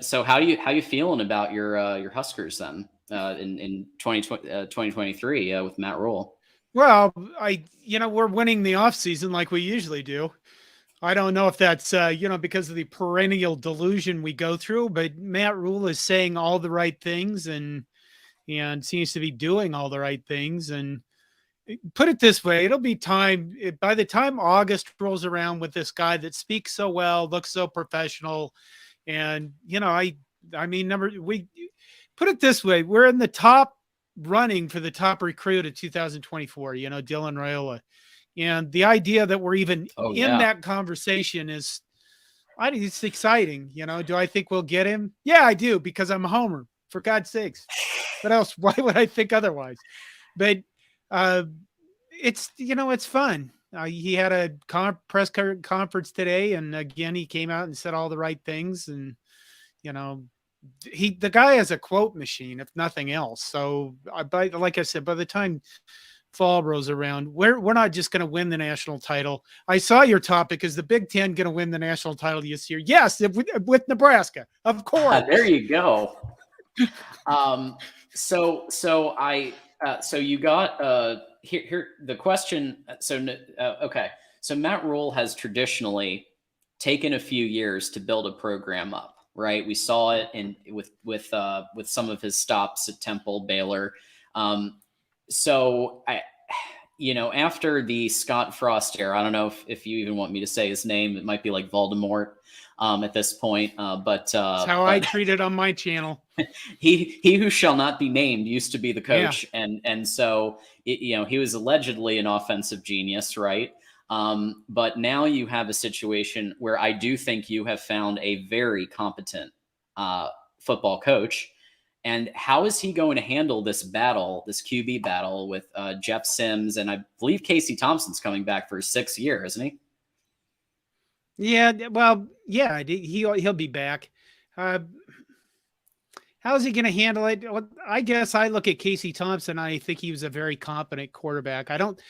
So how you feeling about your Huskers then in 2023 with Matt Rule? Well, we're winning the offseason like we usually do. I don't know if that's, because of the perennial delusion we go through, but Matt Rule is saying all the right things and seems to be doing all the right things. And put it this way, it'll be time by the time August rolls around with this guy that speaks so well, looks so professional. And, I mean, we put it this way, we're in the top running for the top recruit of 2024, Dylan Raiola. And the idea that we're even Oh in yeah. that conversation is, I think it's exciting. Do I think we'll get him? Yeah, I do, because I'm a homer, for God's sakes. What else? Why would I think otherwise? But uh, it's fun. He had a press conference today, and again, he came out and said all the right things. And you know, the guy has a quote machine, if nothing else. So, like I said, by the time fall rolls around, we're not just going to win the national title. I saw your topic: is the Big Ten going to win the national title this year? Yes, with Nebraska, of There course. you go. Um, so you got here the question. Okay, so Matt Rule has traditionally taken a few years to build a program up, right? We saw it in with some of his stops at Temple, Baylor. Um, so I. After the Scott Frost era, I don't know if you even want me to say his name. It might be like Voldemort at this point. That's how I But treat it on my channel. he who shall not be named used to be the Yeah. coach, and so he was allegedly an offensive genius, right? But now you have a situation where I do think you have found a very competent uh, football coach. And how is he going to handle this battle, this QB battle with Jeff Sims, and I believe Casey Thompson's coming back for his 6th year, isn't he? Yeah, well, yeah, he'll be back. Uh, how's he going to handle it? Well, I guess I look at Casey Thompson. I think he was a very competent quarterback. I don't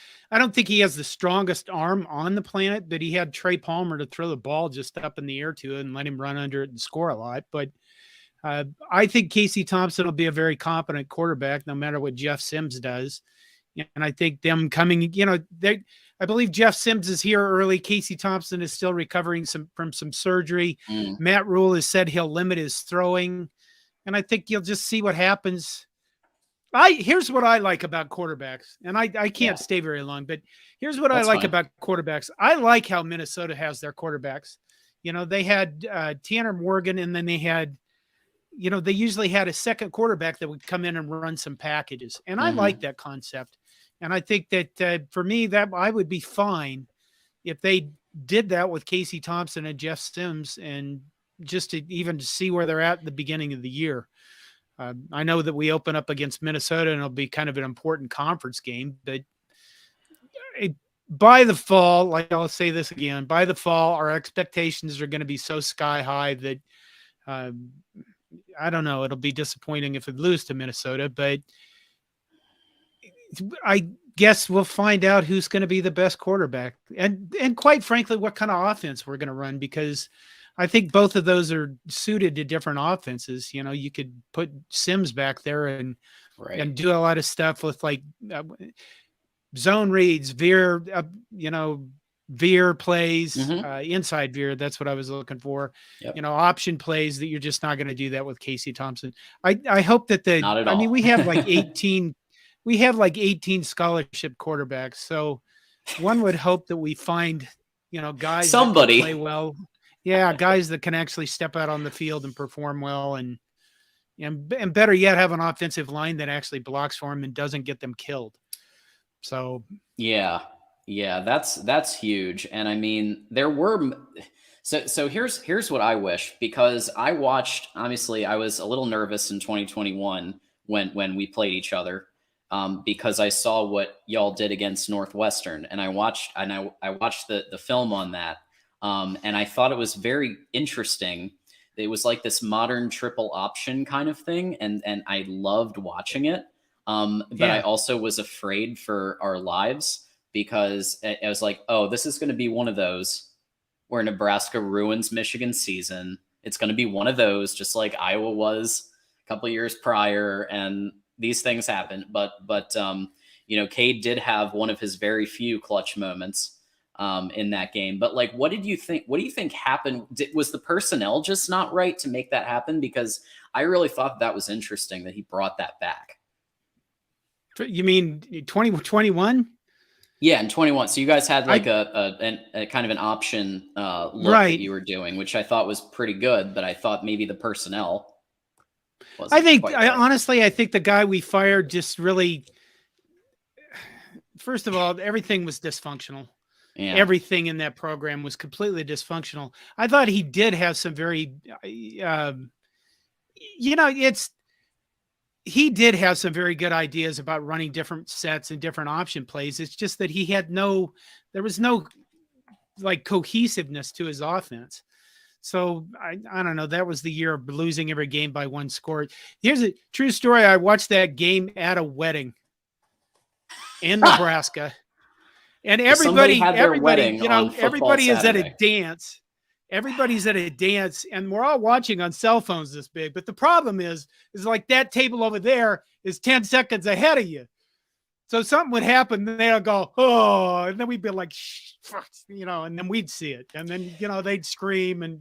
think he has the strongest arm on the planet, but he had Trey Palmer to throw the ball just up in the air to it and let him run under it and score a lot. But I think Casey Thompson will be a very competent quarterback, no matter what Jeff Sims does. And I think them coming, I believe Jeff Sims is here early. Casey Thompson is still recovering from some surgery. Mm. Matt Rule has said he'll limit his throwing, and I think you'll just see what happens. Here's what I like about quarterbacks, and I Yeah. can't stay very long, but here's what I That's like fine. about quarterbacks. I like how Minnesota has their quarterbacks. They had Tanner Morgan, and then they usually had a second quarterback that would come in and run some packages. And I like Hmm. that concept. And I think that for me, that I would be fine if they did that with Casey Thompson and Jeff Sims, and just to even see where they're at the beginning of the year. I know that we open up against Minnesota and it'll be kind of an important conference game, but it, by the fall, like I'll say this again, by the fall, our expectations are going to be so sky high that um, I don't know. It'll be disappointing if we lose to Minnesota, but I guess we'll find out who's going to be the best quarterback, and quite frankly, what kind of offense we're going to run, because I think both of those are suited to different offenses. You could put Sims back there Right. and do a lot of stuff with like zone reads, veer plays, Hmm. inside veer. That's what I was looking for. Yep. Option plays that you're just not going to do that with Casey Thompson. I hope that Not at I mean, all. we have like 18 scholarship quarterbacks. So one would hope that we find, guys that can play Somebody. well. Yeah. Guys that can actually step out on the field and perform well. And better yet, have an offensive line that actually blocks for them and doesn't get them killed. So Yeah. Yeah, that's huge. And I mean, there were so here's what I wish, because I watched, obviously I was a little nervous in 2021 when we played each other, because I saw what y'all did against Northwestern, and I watched the film on that, and I thought it was very interesting. It was like this modern triple option kind of thing, and I loved watching it. But I yeah. also was afraid for our lives, because I was like, oh, this is going to be one of those where Nebraska ruins Michigan's season. It's going to be one of those, just like Iowa was a couple years prior, and these things happen. But Cade did have one of his very few clutch moments in that game. But like, what did you think? What do you think happened? Was the personnel just not right to make that happen? Because I really thought that was interesting that he brought that back. You mean 2021? Yeah, in 21. So you guys had like a kind of an option look right. that you were doing, which I thought was pretty good, but I thought maybe the personnel wasn't honestly, I think the guy we fired just really, first of all, everything was dysfunctional. Yeah. Everything in that program was completely dysfunctional. I thought he did have some very, he did have some very good ideas about running different sets and different option plays. It's just that there was no like cohesiveness to his offense. So I don't know. That was the year of losing every game by one score. Here's a true story. I watched that game at a wedding in Nebraska, and everybody is at a dance. Everybody's at a dance, and we're all watching on cell phones this big. But the problem is like that table over there is 10 seconds ahead of you. So something would happen, and they'll go, oh, and then we'd be like, and then we'd see it. And then, they'd scream, and,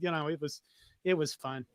it was fun.